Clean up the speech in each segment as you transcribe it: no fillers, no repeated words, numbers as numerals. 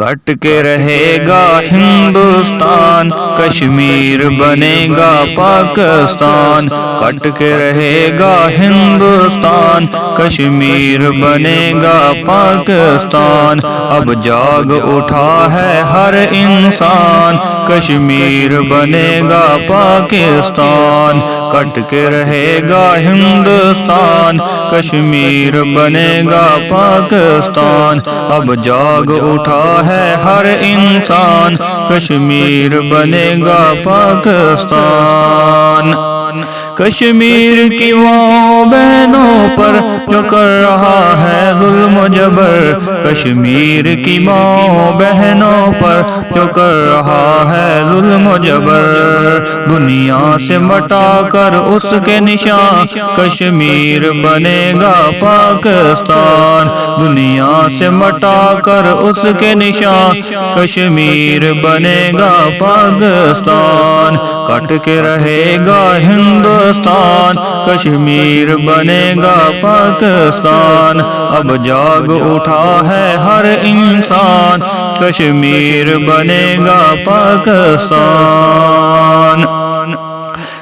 کٹ کے رہے گا ہندوستان، کشمیر بنے گا پاکستان۔ کٹ کے رہے گا ہندوستان، کشمیر بنے گا پاکستان۔ اب جاگ اٹھا ہے ہر انسان، کشمیر بنے گا پاکستان۔ کٹ کے رہے گا ہندوستان، کشمیر بنے گا پاکستان۔ اب جاگ اٹھا ہے ہر انسان، کشمیر بنے گا پاکستان۔ کشمیر کی ماں بہنوں پر جو کر رہا ہے ظلم و جبر، کشمیر کی ماں بہنوں پر جو کر رہا ہے ظلم و جبر، دنیا سے مٹا کر اس کے نشان، کشمیر بنے گا پاکستان۔ دنیا سے مٹا کر اس کے نشان، کشمیر بنے گا پاکستان۔ کٹ کے رہے گا ہندوستان، کشمیر بنے گا پاکستان۔ اب جاگ اٹھا ہے ہر انسان، کشمیر بنے گا پاکستان۔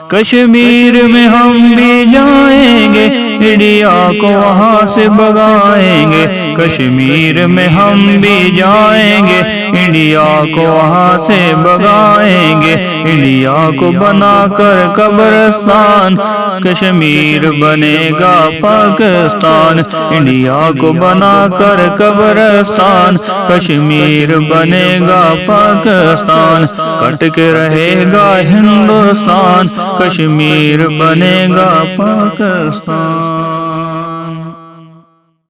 کشمیر میں ہم بھی جائیں گے، انڈیا کو وہاں سے بگائیں گے۔ کشمیر میں ہم بھی جائیں گے، انڈیا کو وہاں سے بگائیں گے۔ انڈیا کو بنا کر قبرستان، کشمیر بنے گا پاکستان۔ انڈیا کو بنا کر قبرستان، کشمیر بنے گا پاکستان۔ کٹ کے رہے گا ہندوستان، کشمیر بنے گا پاکستان۔